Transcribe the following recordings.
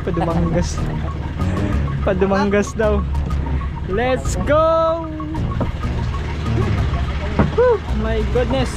Padumanggas. Padumanggas daw. Let's go! Whew, my goodness.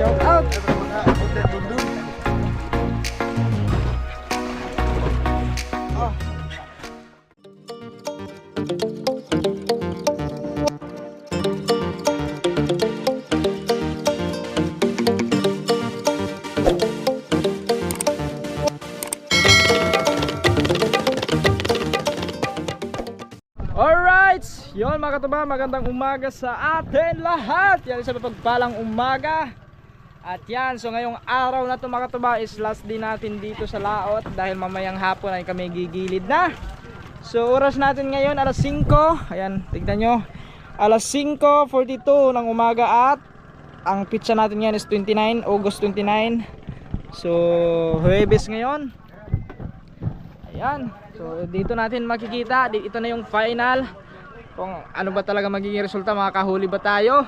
Shout out. Alright, yun mga katuba, magandang umaga sa atin lahat. Yan sa pagpalang umaga. At yan, so ngayong araw na ito mga katuba is last day natin dito sa laot. Dahil mamayang hapon ay kami gigilid na. So oras natin ngayon alas 5. Ayan, tignan nyo, alas 5:42 ng umaga. At ang pizza natin ngayon is August 29. So Huwebes ngayon. Ayan, so dito natin makikita, ito na yung final kung ano ba talaga magiging resulta, makakahuli ba tayo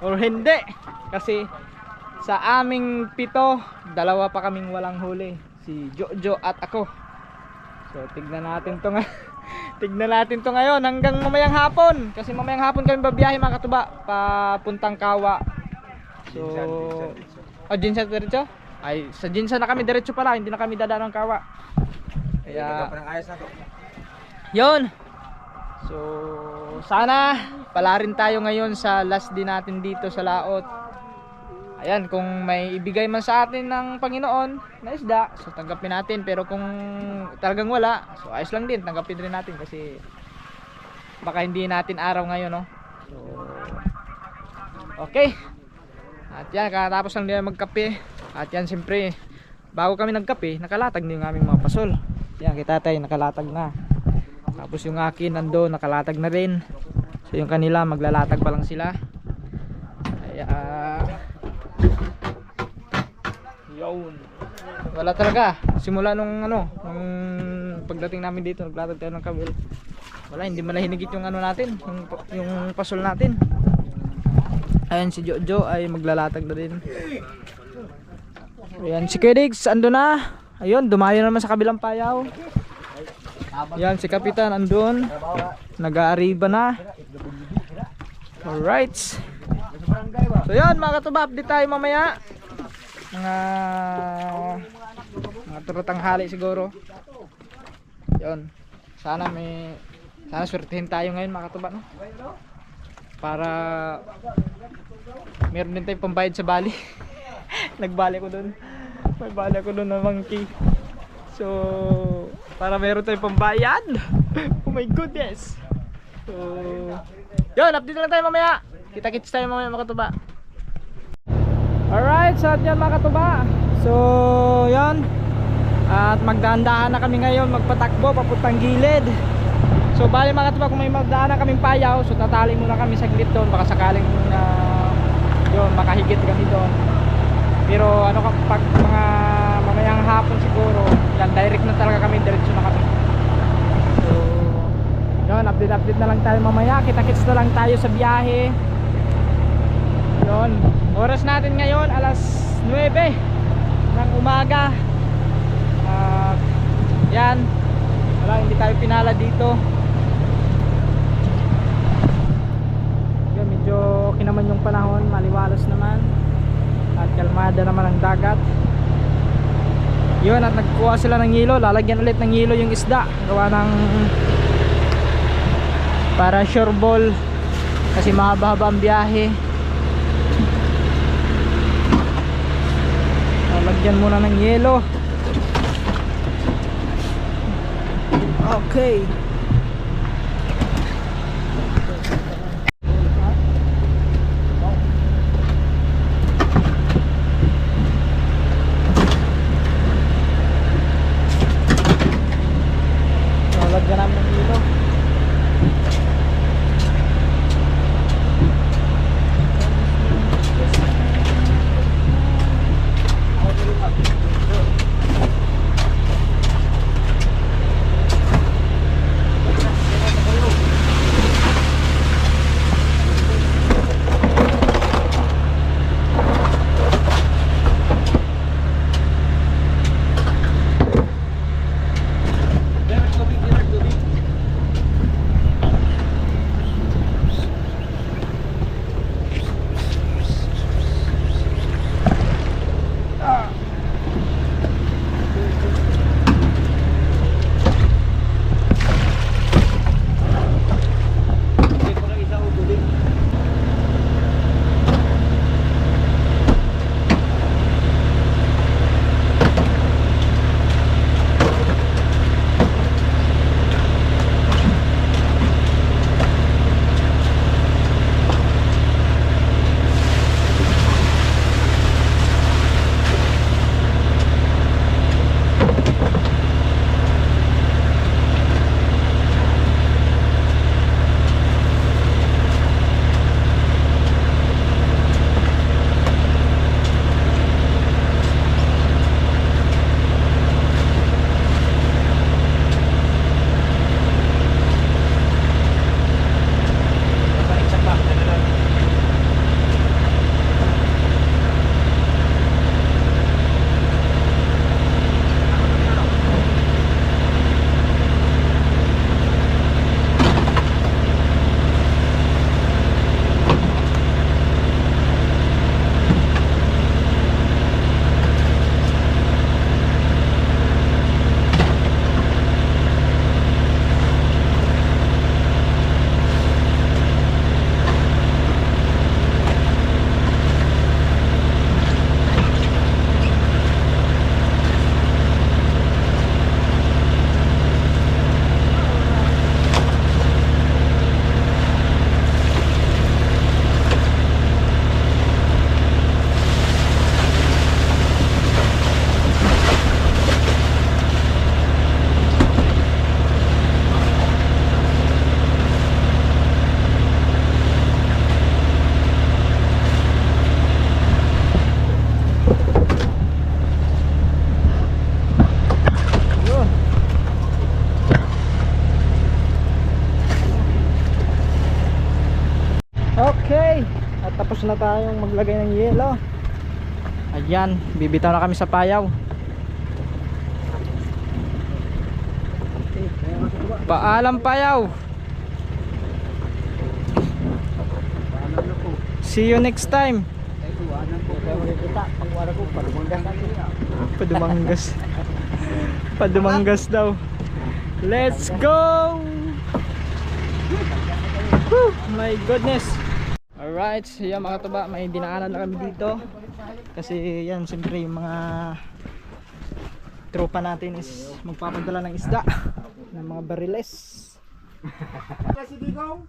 or hindi. Kasi sa aming 7, 2 pa kaming walang huli, si Jojo at ako. So tignan natin to tignan natin to ngayon hanggang mamayang hapon. Kasi mamayang hapon kami babiyahe mga katuba, papuntang Kawa. So Jinsan diretso? Ay, sa Jinsan na kami diretso pala, hindi na kami dadaan ng Kawa. Kaya yun. So sana pala rin tayo ngayon sa last day natin dito sa laot. Ayan, kung may ibigay man sa atin ng Panginoon na isda, so tanggapin natin. Pero kung talagang wala, so ayos lang din, tanggapin rin natin. Kasi baka hindi natin araw ngayon, no? So okay. At yan, katapos lang din magkape. At yan, siyempre bago kami nagkape, nakalatag din yung aming mga pasol. Yan, kita tayo, nakalatag na. Tapos yung akin nando, nakalatag na rin. So yung kanila, maglalatag pa lang sila. Kaya yun, wala talaga. Simula nung nung pagdating namin dito, naglatag tayo ng kabil. Wala, hindi malahinigit yung natin, yung pasol natin. Ayan, si Jojo ay maglalatag na rin. Ayan, si Kedigs ando na. Ayun, dumayo naman sa kabilang payaw. Yan, si Kapitan andun, nag-aariba na. Alright. So yan mga katuba, update tayo mamaya. Mga turutanghali siguro. Yun, sana swertihin tayo ngayon mga katuba, no? Para meron din tayong pambayad sa bali. Nagbali ko dun. May bali ako dun na monkey. So para meron tayong pambayad. Oh my goodness. So yun, update lang tayo mamaya. Kita-kits tayo mamaya mga katuba. Alright, so yan mga katuba. So yan, at magdahan-dahan na kami ngayon, magpatakbo papuntang gilid. So bali mga katuba, kung may magdaan na kaming payaw, so tatali muna kami saglit doon. Baka sakaling yun, makahigit kami doon. Pero ano, pag mga mamayang hapon siguro, yan, direct na talaga kami, diretso na kami. So yun, update na lang tayo mamaya. Kita-kits na lang tayo sa biyahe. Yun, oras natin ngayon alas 9 ng umaga. Yan, wala, hindi tayo pinala dito. Yun, medyo okay naman yung panahon, maliwalas naman at kalmada naman ang dagat. Yun, at nagkuha sila ng hilo, lalagyan ulit ng hilo yung isda, gawa ng para sure ball kasi mahaba-haba ang biyahe. Lalagyan muna ng yelo. Okay. na tayong maglagay ng yelo. Ayan, bibitaw na kami sa payaw. Paalam payaw. See you next time. Padumanggas. Padumanggas daw. Let's go. Whew, my goodness. Alright, yan mga tuba, may dinaanan na kami dito. Kasi yan, siyempre yung mga tropa natin is magpapadala ng isda, ng mga bariles. Kasi Digong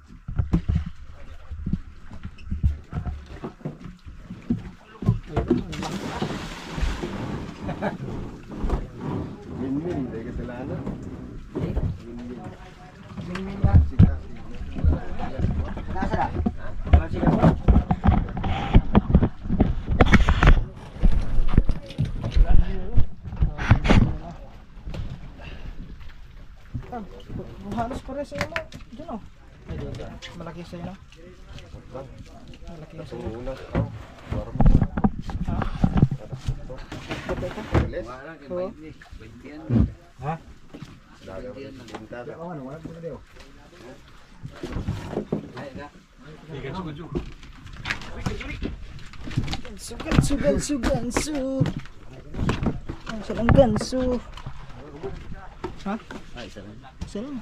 Min-min, hindi ka talana. Min-min na. Nasa na? Sige po. Halos pare sa'yo mo. Diyan o. Malaki sa'yo no? Malaki sa'yo. Ha? Ha? Gansu. Saan ang gansu? Ha? Isa lang.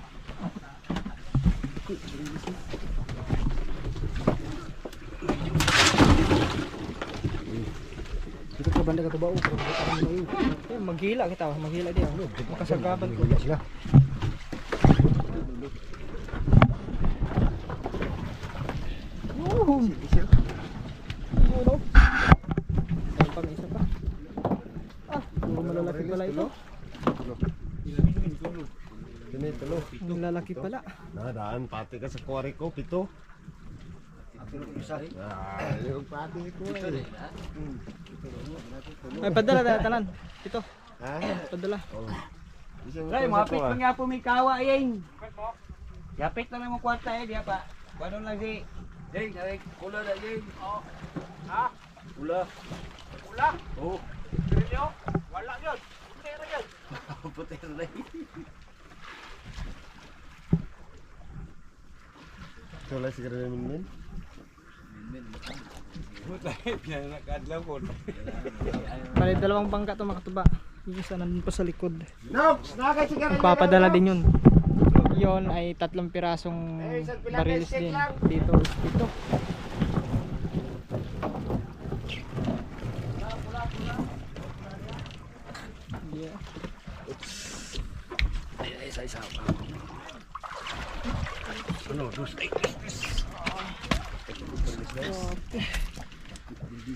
Dito ka banda ka to ba? Maghila kita, maghila dia. Makasagaban ko. Sila. Malalaki pala ito. Ang lalaki pala. Nadaan, pati ka sa kuwari ko, pito. Yung pati ko eh. Ay, padala na tanan. Ito. Ha? Padala. Ray, mapit pa nga po may kawa yan. Yapit na lang mo kwarta eh, diya pa. Paano lang si... Jay, narik, kula na Jay. Oo. Ha? Kula. Kula? Oo. Pirilyo? Wala yun. Putera yun. Putera na yun. Wala siguro na min-min? Bali, dalawang bangka ito makatuba. Yung isa nandun pa sa likod. Nox! Nakakasigaran Magpapadala din yun. Yun ay 3 pirasong bariles din. Dito. Dito. Yeah. Isa. Ano, dos. Okay.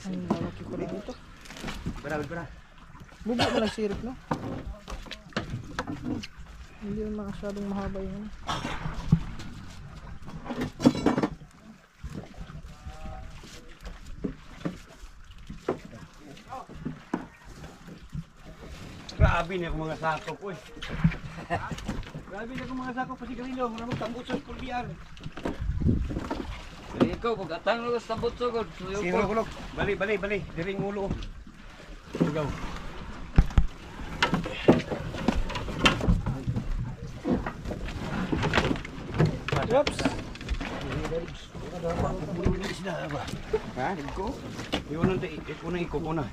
Ang lalaki ko rin dito. Bera. Bubo mo lang sirip, no? Hindi naman masyadong mahaba yun. Grabe niya kung mga sako ko eh. Grabe niya kung mga sako pa si Galilo. Maraming tambot sa kulbiyan. Ikaw, pag-atang lugas sa butsog. Sino kulog? Bali. Diring ulo. Tugaw. Oops! Ha? Iko? Iunang iko muna.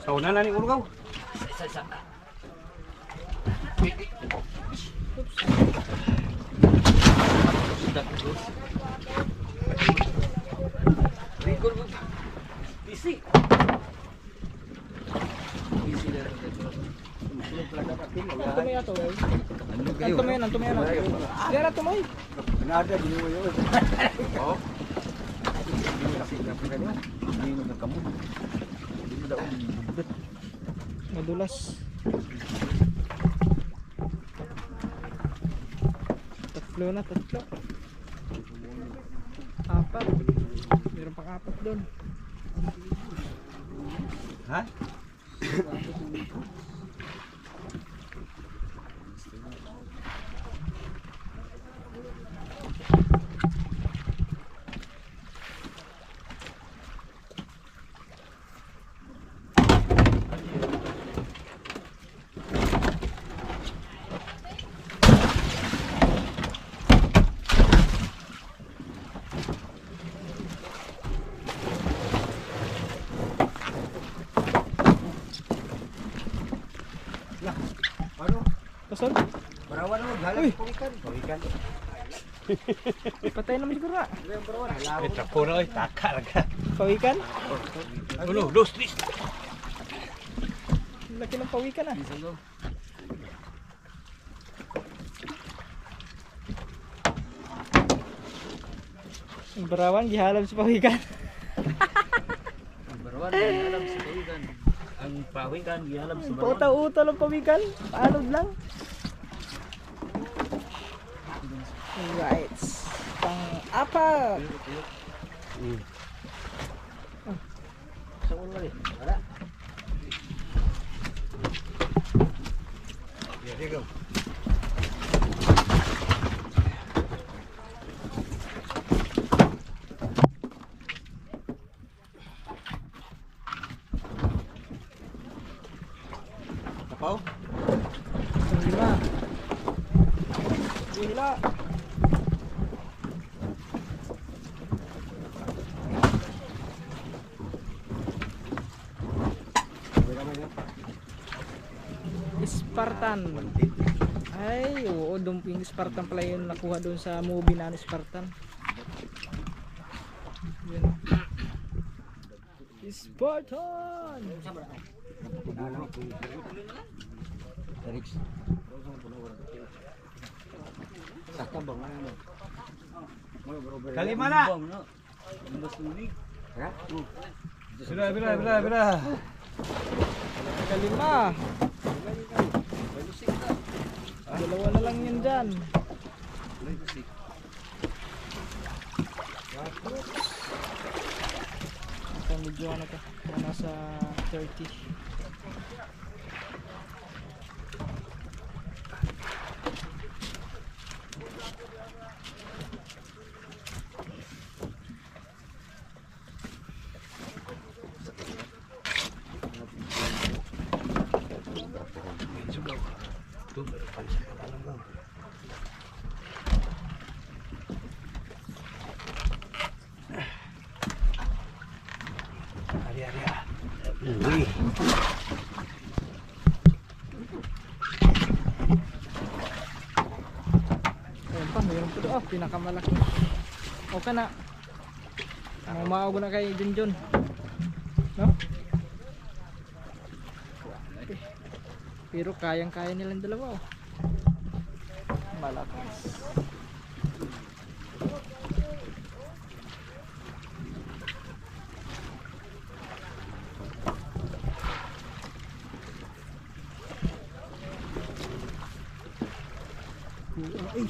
Sa una na ni ulo. Isa. Rigor mo. Tisi. Tumaya to, eh. Tumaya. Dera tumoy. Nada di mo yun. Oh. Madulas. Tatlo. 4. Meron pang 4 doon. Ha? Kusog? Barawan mo, galang Uy. pawikan. Pawikan. Patay naman siguro na. Barawan, halaw. Trapo na, taka lang ka. Pawikan? Uno, dos, tris. Laki ng pawikan ah. Ang barawan, gihalab sa pawikan. Barawan, gihalab sa pawikan. Ang pawikan, gihalab sa barawan. Pautaw-utaw ng pawikan. Paalog lang. Alright. Pang-apat. Sa ulo rin. Wala. There you go. Tapaw? Ang lima. Hila. Spartan. Ay, oo, dumping Spartan pala yun nakuha doon sa movie na Spartan. Yun. Spartan! Kalima na! Bila. Kalima. Dalawa na lang yun dyan. Ito medyo ano ka, nasa 30. Ayun pa, mayroon po doon. Oh, pinakamalaki. Okay na. Mamaaw na kay Junjun. No? Pero kayang-kaya nilang dalawa. Oh. Malakas. Ay,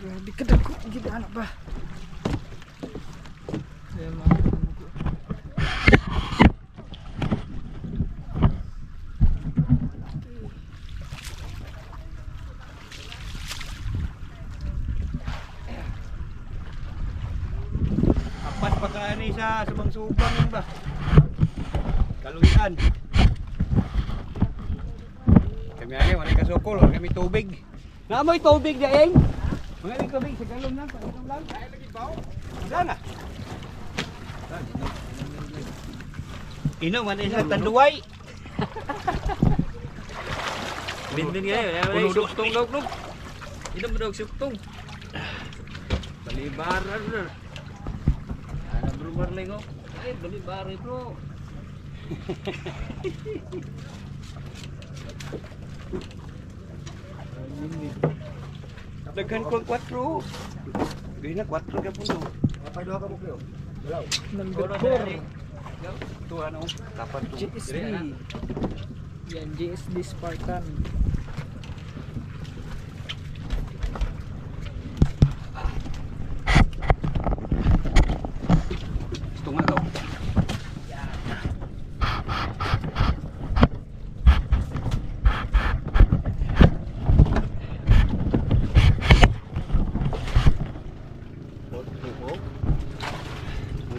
grabe ka dako, gid anak ba? Ayan mga kasama ko. Apat pa ka ni sa subang-subang yun ba? Kaluyan. Kami ani wala ka sukol, wala kami tubig. Naamoy tubig daing. Mga may tubig sa galon lang, painom lang. Ay lagi baw. Sana. Inom man sa tanduway. Bin ngayon, suktong dog. Ito mo dog suktong. Balibaran na. Ano bro Marling oh? Ay, balibaran bro. Daghan ko ang 4. Gawin na 4 ka po no. Kapag doha ka mo kayo. Number 4. Ito ano, tapat to. GSD. Yan, GSD Spartan. Ito nga daw.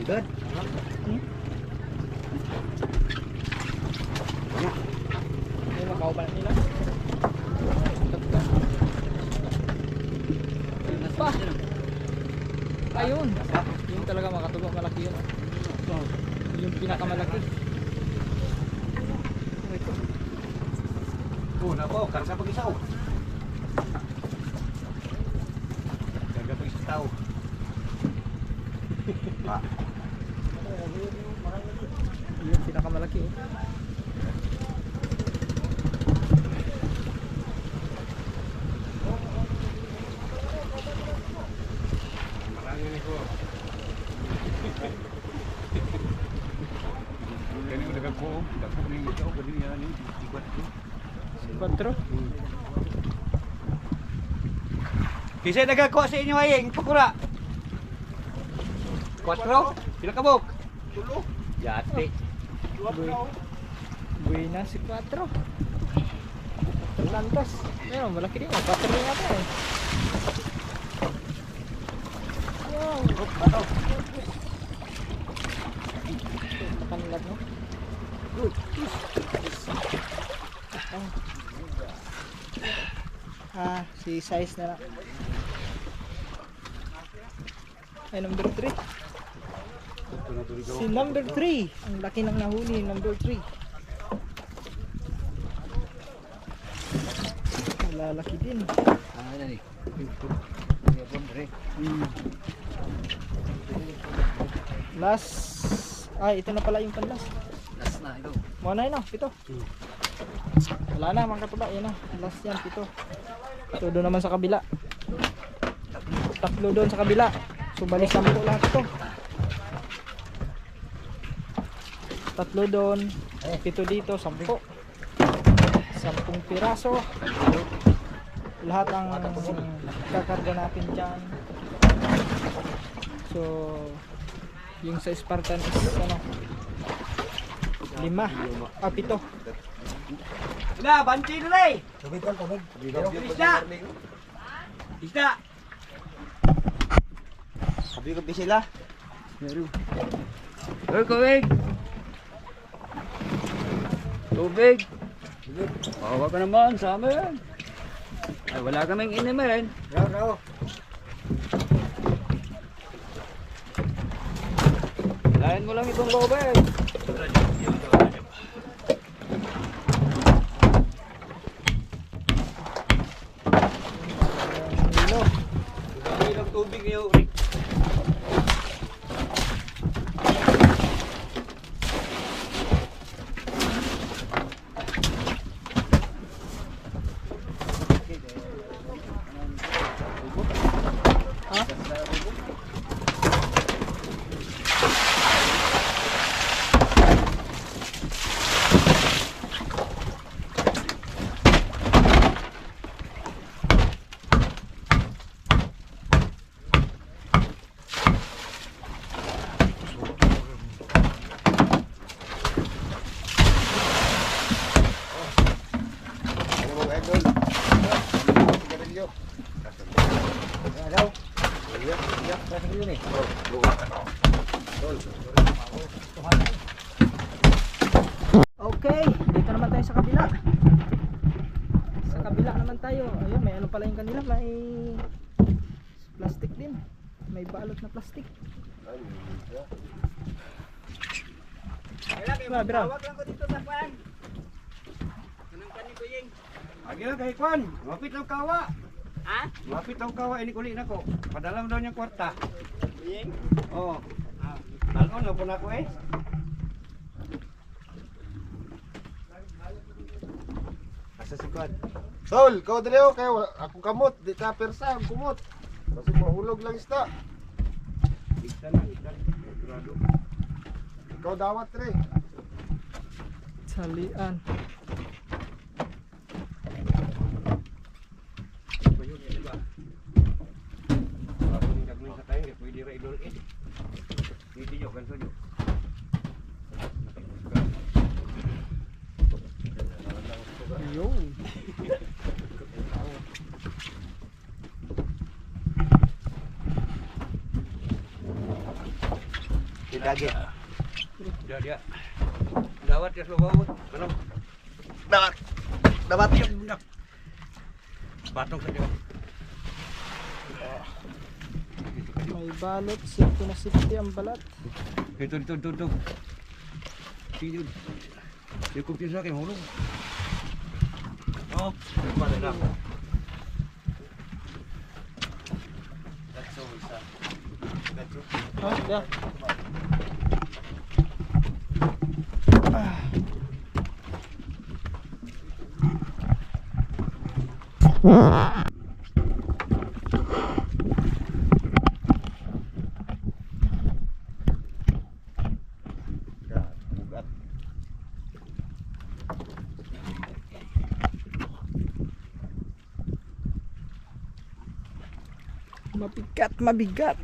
Good. May makauban nila. Pa! Ayun! Yung talaga makatubo, malaki yun. Yung pinakamalaki. na po, karga pag isaw. Karga pag isaw tao. Yun, pinakamalaki eh. Marami ni ko. Kani ko nagagpo, dako ni isaw, kani yan ni ikwat ko. 4. Kisay nagagko sa inyo ayeng, pukura. 4? Pila ka bok? 3. Yate. Buena si 4. Lantas. Ayun, malaki din. 4 rin ata eh. Wow. Ano? Takanlat no? Si size na lang. Ay, number 3. Si number 3. Ang laki ng nahuli, number 3. Lalaki din. Ano ni? Last. Ay, ito na pala yung panlast. Last na ito. Mga na yun, 7. Wala na, mga katuba. Yan na. Last yan, 7. Ito doon naman sa kabila. 3 doon sa kabila. So, bali 10 lahat ito. 3 doon. 7 dito, 10. 10 piraso. Lahat ang kakarga natin dyan. So, yung sa Spartan is ano? 5. 7. Na, banci dulu eh. Isda. Isda. Sabi ko bisila. Tubig. Tubig. Bawa ka naman sa amin. Ay, wala kaming inumin. Raw. Lain mo lang itong tubig. Ilang tubig niyo, Rick? Ano mong idol? Sigarilyo. Daw. Iyak sa dulu nih. Okay, dito naman tayo sa kabila. Sa kabila naman tayo. Ayun, may ano pala yung kanila, may plastic din. May balot na plastic. Bira. Wag lang ko dito sa kwan. Kanang kanin ko yeng. Agi lang kay kwan. Mapit lang kawa. Ha? Mapit lang kawa ini uli nako. Padalam daw niya kwarta. Yeng. Oh. Alon na po na ko eh. Asa si Kwan? Tol, kau dali ako kaya ako kamot, di ka persa, ang kumot. Kasi mahulog lang isda. Isa na, isa. Sigurado. Ikaw dawat re. Salian. Bayod diba? Ako ning gagawin sa tayo, pwede ra idol eh. Dito yo kan sojo. Ayun. Didagi. Dia. Dawat ya sa bawah. Ano? Dawat. Dawat. Patong sa dia. May balot, safety na safety ang balat. Dito. Sini. Dia kupin sa akin hulog. Oh. oh. Para lang. That's all isa. Oh, yeah. Bugat. Mabigat, mabigat.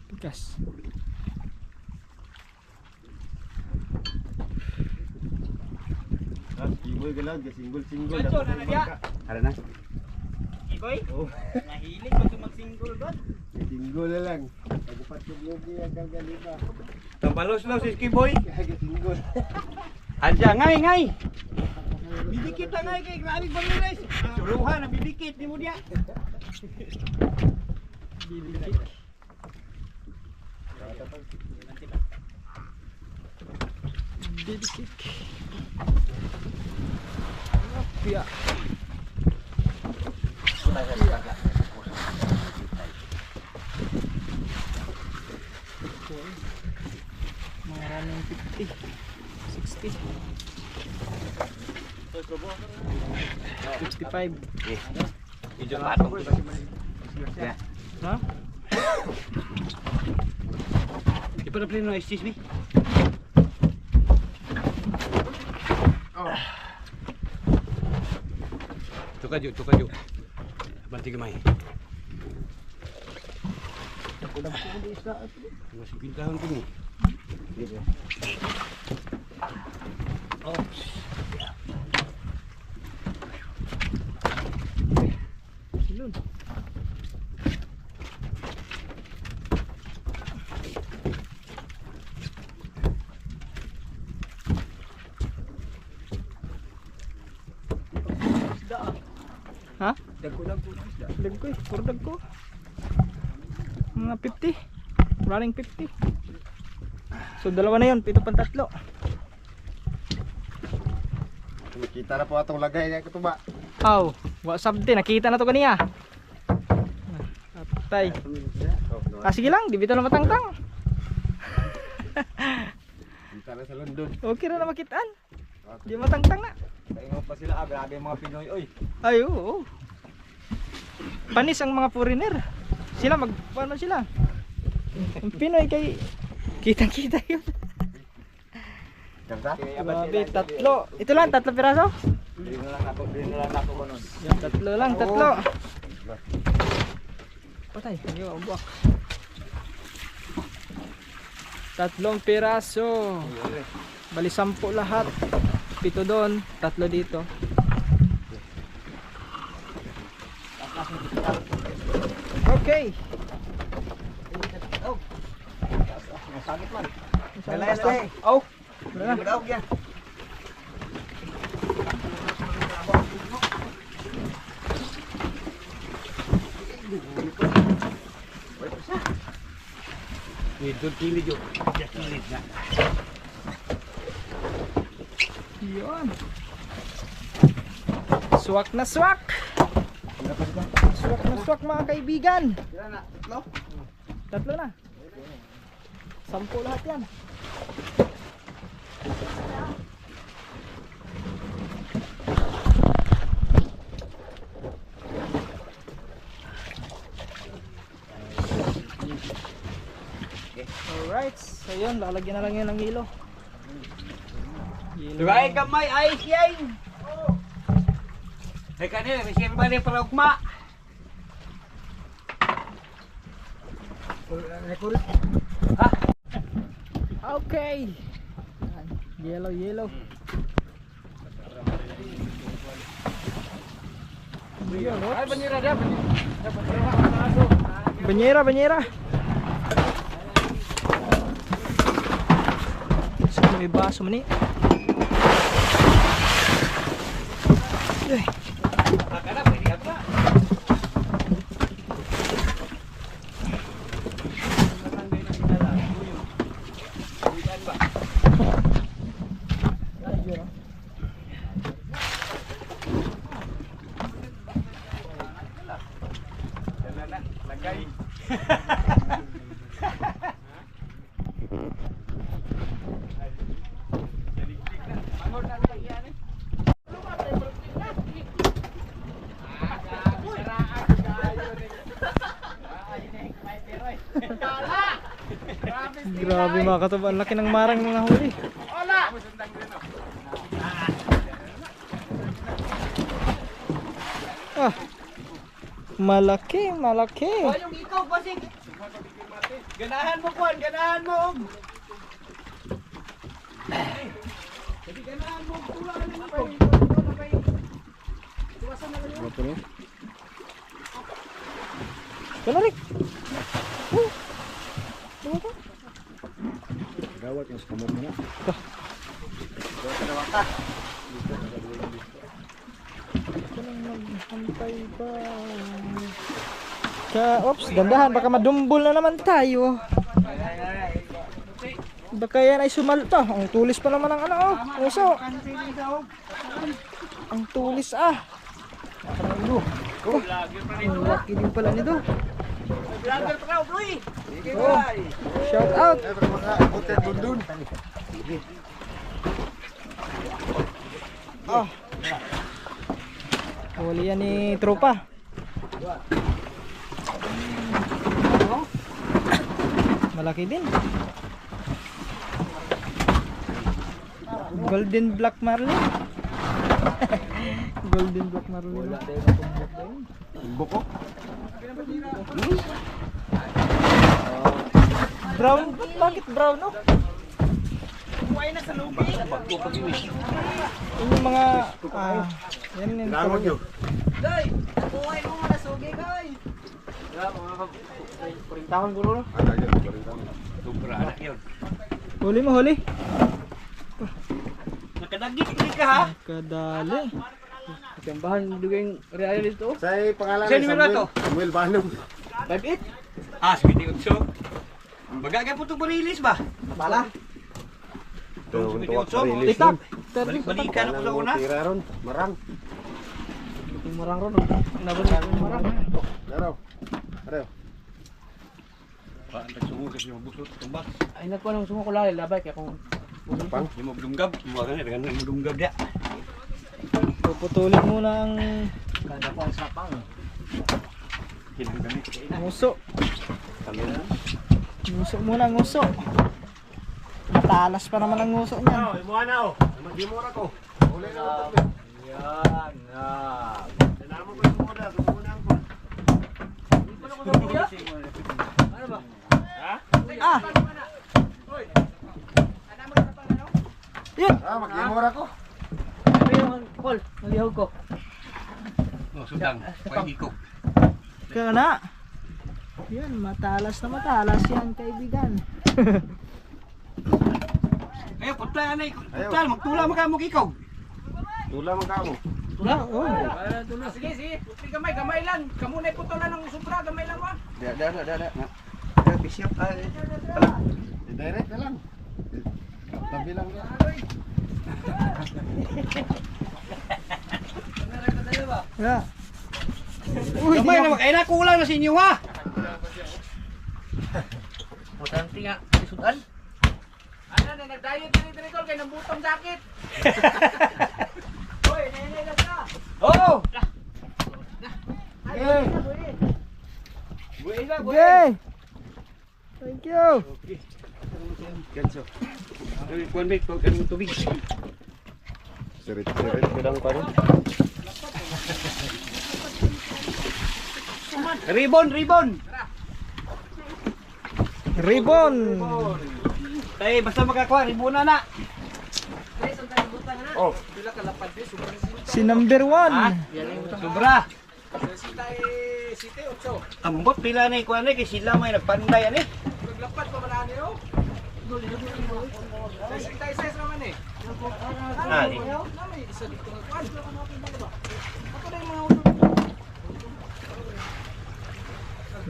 Bigas. Iboy ka lang, single-single. Gancho na na diya. Ara na. Iboy, Oh, nahilig ba ito mag-single doon? single na lang. Pag-upat yung lugi ang galgaliba. Tabalos-los si Kiboy. Single. Adya, ngay. Bidikit na ngay kay grabe ba ni guys? Suluhan na bidikit ni mo diya. Didikit. Apya. Mga running 50, 60, 65. Medyo matong. Ha? Di pa na plano na excuse me. Tukadyo. Banti gamay. Masih pintahan ko ni. Oh. Silun. Ha? Dagko po isda. Dagko eh, puro dagko. Mga 50. Running 50. So dalawa na yun, pito pang tatlo. Kita na po atong lagay niya katuba. Aw, WhatsApp din, nakita na to kaniya. Atay. Ah, sige lang, di bitaw na matangtang. Kita na sa London. Okay na makitaan. Di matangtang na. Paingaw pa sila, grabe mga Pinoy, oy. Ay, oo. Panis ang mga foreigner. Sila magpuan man sila. Ang Pinoy kay kitang-kita yun. Ganda? Grabe, tatlo. Ito lang, tatlo piraso? Dili na lang ako kunon. Yan, tatlo lang, tatlo. Patay, hindi ako buwak. Tatlong piraso. Bali 10 lahat. 7 doon, 3 dito. Okay. Masakit man. Masakit. Oh. Wala na. Yan. Ito kilid yo. Kilid na. Yun. Swak na swak. Swak na swak mga kaibigan. Sila na. Tatlo? Tatlo na. 10 lahat yan. Alright, so yun, lalagyan na lang yun ng hilo. Dugay gamay ay siyang. Ay kanila, may siyang ni para ugma. Ha? Okay. Yellow, yellow. Ay banira dah. Banyera, banyera. So, may baso man eh. Ay. Kana pwede apa? Grabe mga katuba, ang laki ng marang mga huli. Ah, malaki, malaki. Yung ikaw pasig. Ganahan mo kuan, ganahan mo. Jadi ganahan mo tulang ni mo. Kanarik. Gawat yung skamot mo na. Maghantay pa. Oops, dandahan, baka madumbol na naman tayo. Baka yan ay sumalta. Ang tulis pa naman ng ano, oh. Uso. Ang tulis ah. Oh, ang laki din pala nito. Vlogger pa ka, boy. Oh, shout out. Eh, pero mga hotel dundun. Oh. Huli yan ni tropa. Malaki din. Golden Black Marlin. Golden Black Marlin. Buko. Brown? Bakit brown no? Yung mga yan yung Namon yun. Day, buhay mo mga sugi, guys. tahon gulo no? Ano yun? Sobra anak yun. Huli mo, huli. Nakadagit ka ha? Kadali. Kambahan juga yung real dito. Sa pangalan Sino ni numero to? Samuel Banong. 5-8. Ah, sige utso. Bagagay po itong barilis ba? Pala. Ito, Sige, tuwak utso. sa release TikTok. nun. Balik-balikan ako sa una. Tira ron. Marang. Yung marang ron. Nabalik yung marang. Daro. Daro. Paan nagsungo kasi yung busot tumbak. Ay nagkuha ng sumukulali labay kaya kung Pang. Yung magdunggab. Mga ganyan, ganyan magdunggab dia. Puputulin muna ang kada po ang sapang. Kinang gamit. nguso. Kami na. Nguso muna, nguso. Matalas pa naman ang nguso niyan. Imuha na o. Magimura ko. Uli na ako. Yan. Sinama ko yung muna. Sumunang ko. Ano ba? Ah! Yun! Ah, magimura ko. Ano yung Paul? Nalihog ko. Oh, sudang. Pwede ko. Kaya na. Yan, matalas na matalas yan, kaibigan. Ayaw, putla na putla. Magtula mo ka mo ikaw. Tula man ka mo. Tula, oh. Sige, sige. Putli gamay, gamay lang. Kamu na putula ng sobra, gamay lang wa. Da. Bishop. Direct na lang. Tabi lang na. Yeah. Uy, Gamay di naman. Kaya na kulang na sa inyo ha. Importante nga isudan. Ano na, nag-diet diri ko kay nambutong sakit. Hoy, nenay na ka. Oo. Okay. Buhay na, buhay. Okay. Thank you. Ganso. Kuan bit pag kanang tubig. Sirit-sirit ko lang pa rin. Ribbon, ribbon. Ribbon. Tay basta makakuha ribbon na. Oh, Si number 1. Sobra. Ambot pila ni kuan ni kay sila may nagpanday ani. Naglapat pa man ani oh. Size naman eh. Ani.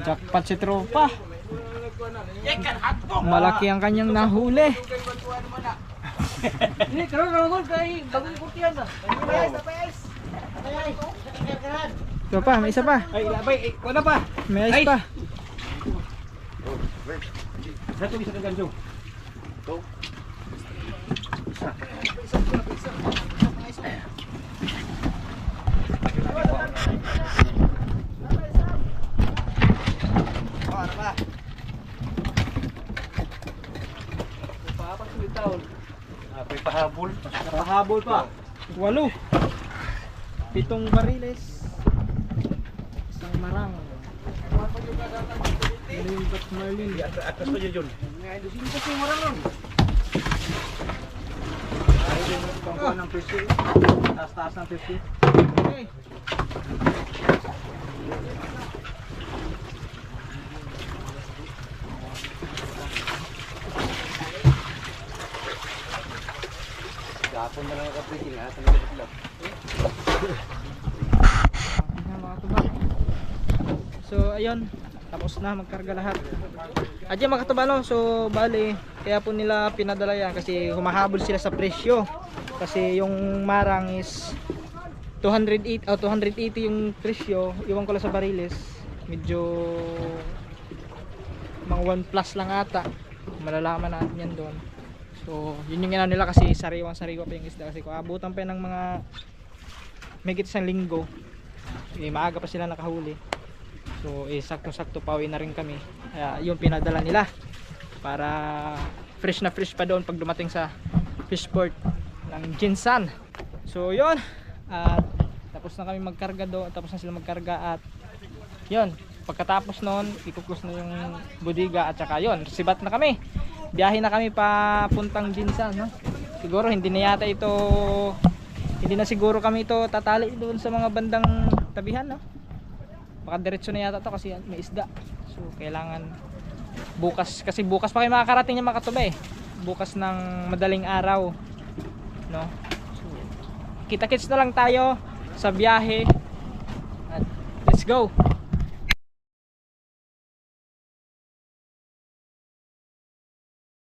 Jackpot si tropa. Malaki ang kanyang nahuli. Ini karon karon kay bagong kurtiyan na. Ito pa, may isa pa. Ay labay, kuan na pa. May ice Ay. pa. Satu bisa keganjong. Ito. Papat sa bitaon. Apoy pahabol. Napahabol pa. 8. 7 bariles. Isang marang. Marlin Bat Marlin. Atas pa yun. Ngayon, sino pa yung marang nun? Ay, din mo pangkuhan ng 50. Taas-taas ng 50. Okay. Gapon na lang ang kapitin. Asa na lang. Ayan, mga katubang. So ayun, tapos na magkarga lahat. Adyan mga katubang, no? So bali, kaya po nila pinadala yan kasi humahabol sila sa presyo. Kasi yung marang is 280 yung presyo. Iwan ko lang sa bariles. Medyo mga 1 plus lang ata. Malalaman natin yan doon. So yun yung ina nila kasi sariwa pa yung isda kasi kung abutan pa yan ng mga mahigit isang linggo, maaga pa sila nakahuli. So sakto-sakto pauwi na rin kami. Kaya yung pinadala nila para fresh na fresh pa doon pag dumating sa fishport ng Jinsan. So yun, at tapos na kami magkarga doon, tapos na sila magkarga at yun, pagkatapos noon ikuklose na yung bodega at saka yun, sibat na kami. Biyahe na kami papuntang Jinsan, no? Siguro hindi na siguro kami ito tatali doon sa mga bandang tabihan, no? Baka diretso na yata to kasi may isda. So kailangan bukas, kasi bukas pa kayo makakarating yung Makatuba eh. Bukas ng madaling araw, no? So kita-kits na lang tayo sa biyahe. At let's go.